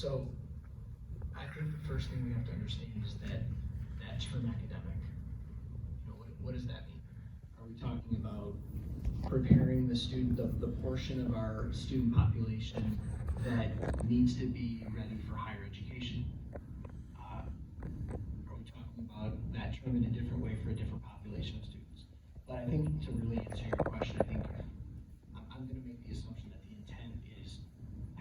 So I think the first thing we have to understand is that term academic, what does that mean? Are we talking about preparing the student, the portion of our student population that needs to be ready for higher education? Are we talking about that term in a different way for a different population of students? But I think to really answer your question, I think I'm going to make the assumption that the intent is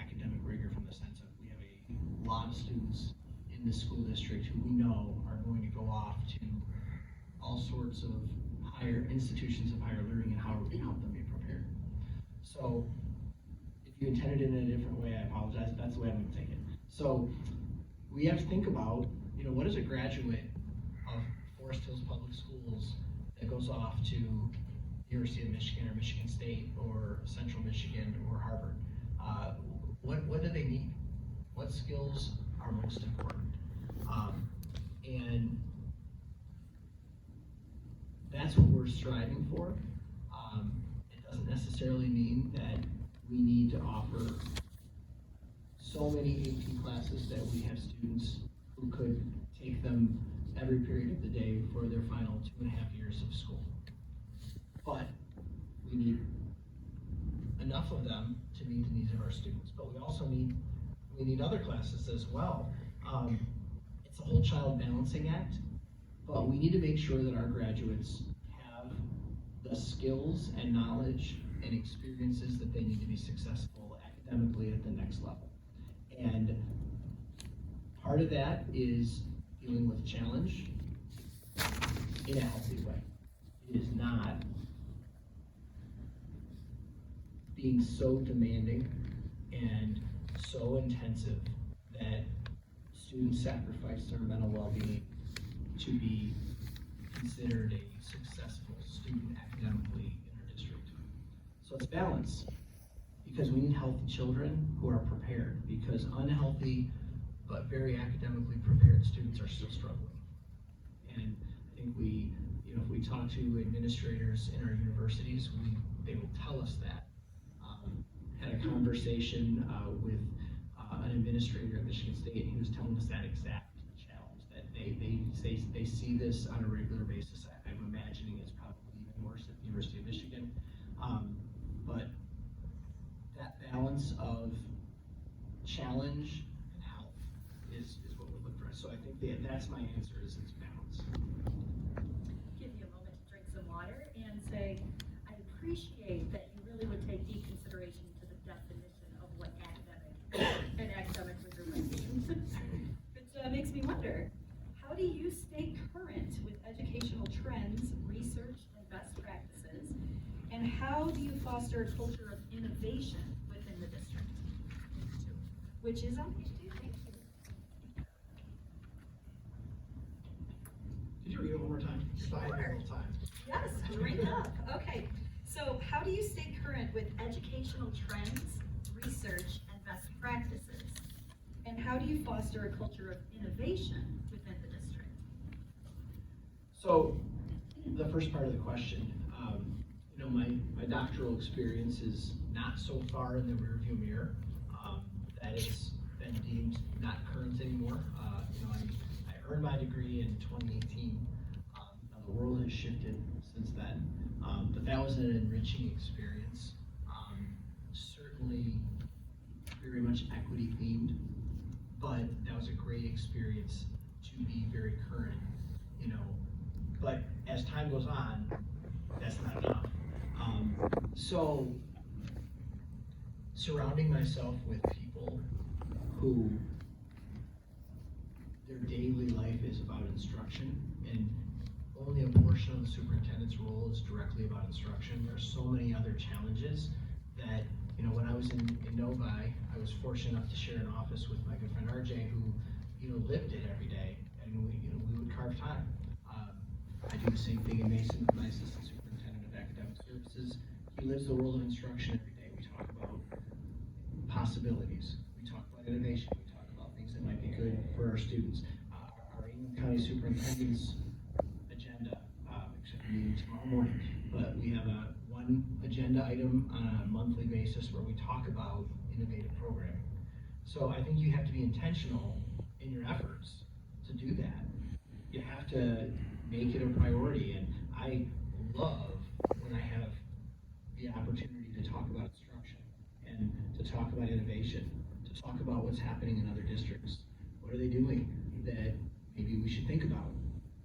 academic rigor from the sense of we have a lot of students in the school district who we know are going to go off to all sorts of higher institutions of higher learning, and how we can help them be prepared. So if you intended it in a different way, I apologize, but that's the way I'm going to take it. So we have to think about, what is a graduate of Forest Hills Public Schools that goes off to University of Michigan or Michigan State or Central Michigan or Harvard? What do they need? What skills are most important? And that's what we're striving for. It doesn't necessarily mean that we need to offer so many AP classes that we have students who could take them every period of the day for their final 2.5 years of school. But we need enough of them to meet the needs of our students. But we also need other classes as well. It's a whole child balancing act, but we need to make sure that our graduates have the skills and knowledge and experiences that they need to be successful academically at the next level. And part of that is dealing with challenge in a healthy way. It is not being so demanding and so intensive that students sacrifice their mental well-being to be considered a successful student academically in our district. So it's balance, because we need healthy children who are prepared, because unhealthy but very academically prepared students are still struggling. And I think if we talk to administrators in our universities, they will tell us that. Had a conversation with an administrator at Michigan State, and he was telling us that exact challenge, that they see this on a regular basis. I'm imagining it's probably even worse at the University of Michigan. But that balance of challenge and health is what we're looking for. So I think that's my answer, is it's balance. Give you a moment to drink some water and say, I appreciate that you really would take deep consideration to the definition of what academic rigor might mean. It makes me wonder, how do you stay current with educational trends, research, and best practices? And how do you foster a culture of innovation within the district? Which is on page 2, thank you. Could you read it one more time? Buying me a little time. Yes, bring it up. Okay, so how do you stay current with educational trends, research, and best practices? And how do you foster a culture of innovation within the district? So, the first part of the question, my doctoral experience is not so far in the rearview mirror that it's been deemed not current anymore. I earned my degree in 2018. Now the world has shifted since then, but that was an enriching experience. Certainly very much equity themed, but that was a great experience to be very current, But as time goes on, that's not enough. So surrounding myself with people who their daily life is about instruction, and only a portion of the superintendent's role is directly about instruction. There are so many other challenges that, when I was in Novi, I was fortunate enough to share an office with my good friend RJ, who, lived it every day, and we would carve time. I do the same thing in Mason with my assistant superintendent of academic services. He lives the world of instruction every day. We talk about possibilities. We talk about innovation. We talk about things that might be good for our students. Our England County superintendent's agenda, except for meeting tomorrow morning, but we have one agenda item on a monthly basis where we talk about innovative programming. So I think you have to be intentional in your efforts to do that. You have to make it a priority, and I love when I have the opportunity to talk about instruction and to talk about innovation, to talk about what's happening in other districts. What are they doing that maybe we should think about,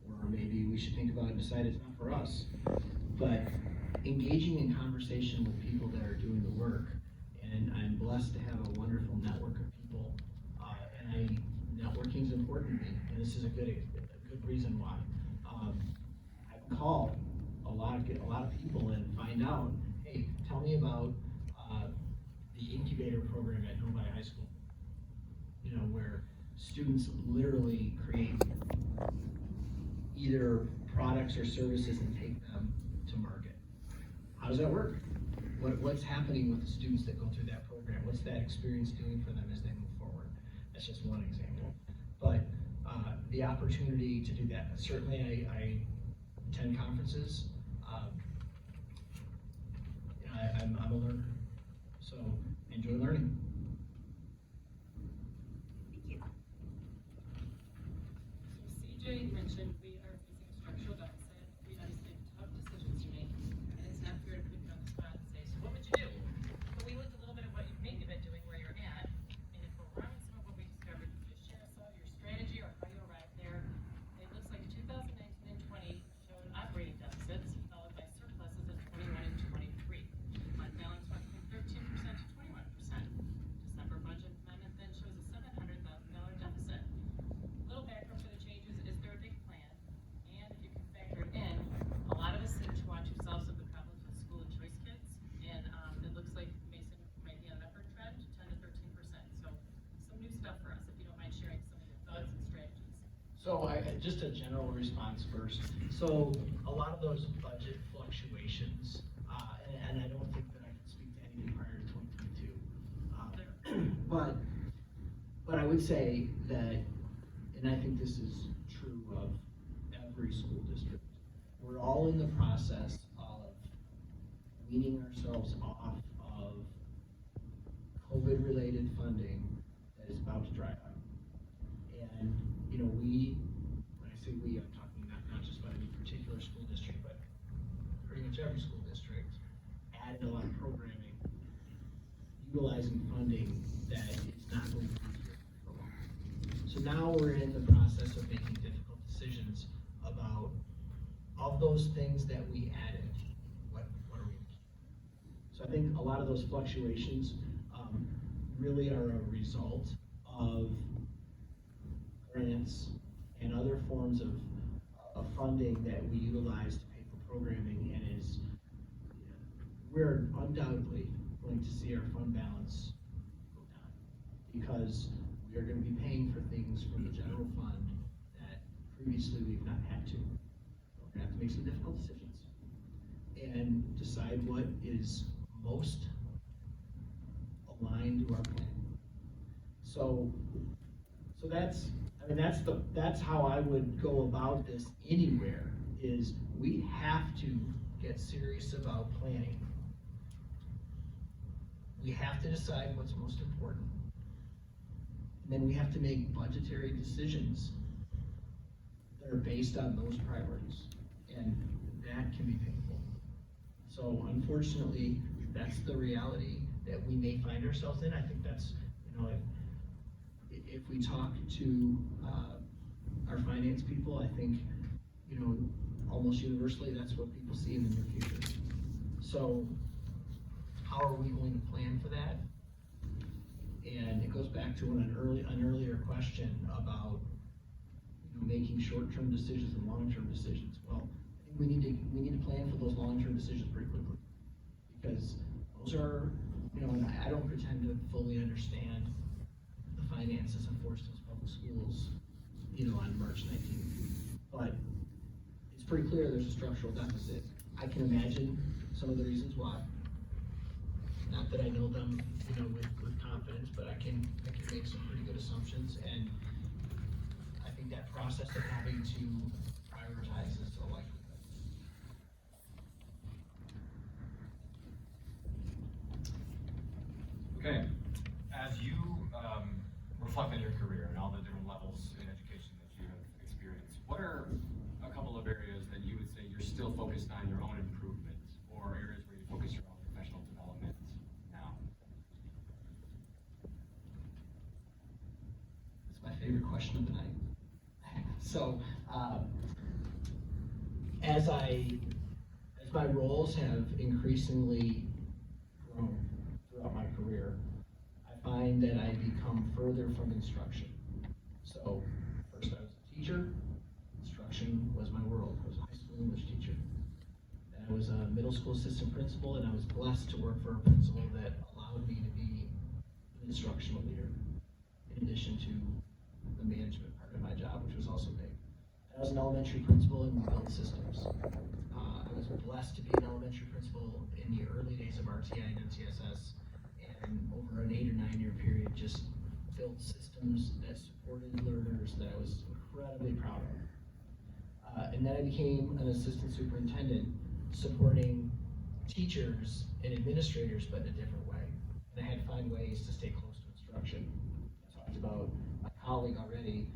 or maybe we should think about and decide it's not for us. But engaging in conversation with people that are doing the work, and I'm blessed to have a wonderful network of people, networking is important to me, and this is a good reason why. I call a lot of people and find out, hey, tell me about the incubator program at Novi High School. You know, where students literally create either products or services and take them to market. How does that work? What's happening with the students that go through that program? What's that experience doing for them as they move forward? That's just one example. But the opportunity to do that, certainly I attend conferences. I'm a learner, so enjoy learning. Thank you. So CJ mentioned we are facing a structural deficit. We have some tough decisions to make, and it's not fair to put you on the spot and say, so what would you do? But we looked a little bit at what you've maybe been doing, where you're at, and if we're wrong in some of what we discovered, could you share some of your strategy or how you arrived there? It looks like 2019 and 20 showed operating deficits, followed by surpluses in 21 and 23. Fund balance went from 13% to 21%. December budget amendment then shows a $700,000 deficit. Little background for the changes, is there a big plan? And if you can factor it in, a lot of us seem to want to solve some of the problems with school and choice kids, and it looks like Mason might be on an upward trend, 10 to 13%. So some new stuff for us, if you don't mind sharing some of your thoughts and strategies. So just a general response first. So a lot of those budget fluctuations, and I don't think that I can speak to anything prior to 2022. But I would say that, and I think this is true of every school district, we're all in the process of weaning ourselves off of COVID-related funding that is about to dry up. And, you know, when I say we, I'm talking not just about any particular school district, but pretty much every school district, added a lot of programming, utilizing funding that is not going to be here for long. So now we're in the process of making difficult decisions about, of those things that we added, what are we keep? So I think a lot of those fluctuations really are a result of grants and other forms of funding that we utilize to pay for programming, and we're undoubtedly going to see our fund balance go down because we are going to be paying for things from the general fund that previously we've not had to. We're going to have to make some difficult decisions and decide what is most aligned to our plan. So that's how I would go about this anywhere, is we have to get serious about planning. We have to decide what's most important. And then we have to make budgetary decisions that are based on those priorities. And that can be painful. So unfortunately, that's the reality that we may find ourselves in. I think that's, if we talk to our finance people, I think, almost universally, that's what people see in the near future. So how are we going to plan for that? And it goes back to an earlier question about making short-term decisions and long-term decisions. Well, I think we need to plan for those long-term decisions pretty quickly, because those are, and I don't pretend to fully understand the finances of Forreston's public schools, on March 19th. But it's pretty clear there's a structural deficit. I can imagine some of the reasons why. Not that I know them, with confidence, but I can make some pretty good assumptions, and I think that process of having to prioritize is a likelihood. Okay, as you still focused on your own improvement or areas where you focus your own professional development now? It's my favorite question of the night. So, as my roles have increasingly grown throughout my career, I find that I become further from instruction. So, first I was a teacher. Instruction was my world. I was a high school English teacher. Then I was a middle school assistant principal, and I was blessed to work for a principal that allowed me to be an instructional leader, in addition to the management part of my job, which was also big. I was an elementary principal and built systems. I was blessed to be an elementary principal in the early days of RTI and MTSS, and over an 8 or 9 year period, just built systems that supported learners that I was incredibly proud of. And then I became an assistant superintendent, supporting teachers and administrators, but in a different way. And I had to find ways to stay close to instruction. I talked about my colleague already,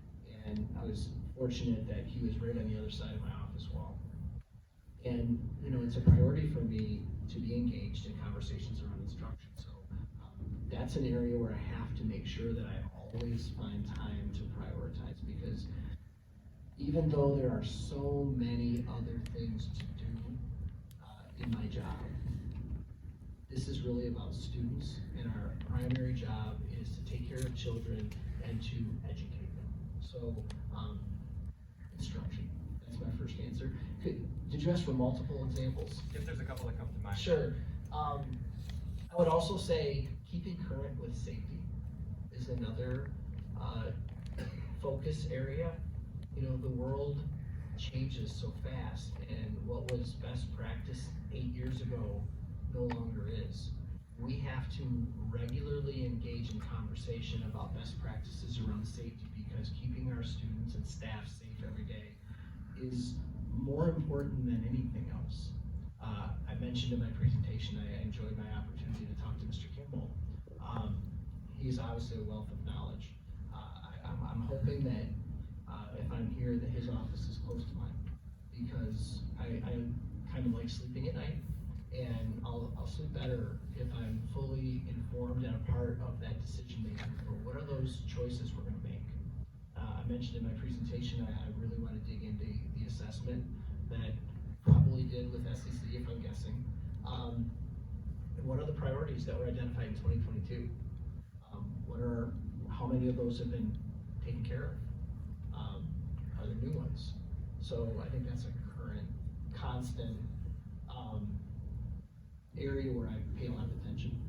and I was fortunate that he was right on the other side of my office wall. And, you know, it's a priority for me to be engaged in conversations around instruction. So that's an area where I have to make sure that I always find time to prioritize, because even though there are so many other things to do in my job, this is really about students, and our primary job is to take care of children and to educate them. So, instruction, that's my first answer. Did you ask for multiple examples? If there's a couple that come to mind. Sure. I would also say keeping current with safety is another focus area. You know, the world changes so fast, and what was best practice 8 years ago no longer is. We have to regularly engage in conversation about best practices around safety, because keeping our students and staff safe every day is more important than anything else. I mentioned in my presentation I enjoyed my opportunity to talk to Mr. Kimball. He's obviously a wealth of knowledge. I'm hoping that if I'm here, that his office is close to mine, because I kind of like sleeping at night, and I'll sleep better if I'm fully informed and a part of that decision making for what are those choices we're going to make. I mentioned in my presentation I really want to dig into the assessment that probably did with SEC, if I'm guessing. And what are the priorities that were identified in 2022? How many of those have been taken care of? Are there new ones? So I think that's a current, constant area where I pay a lot of attention.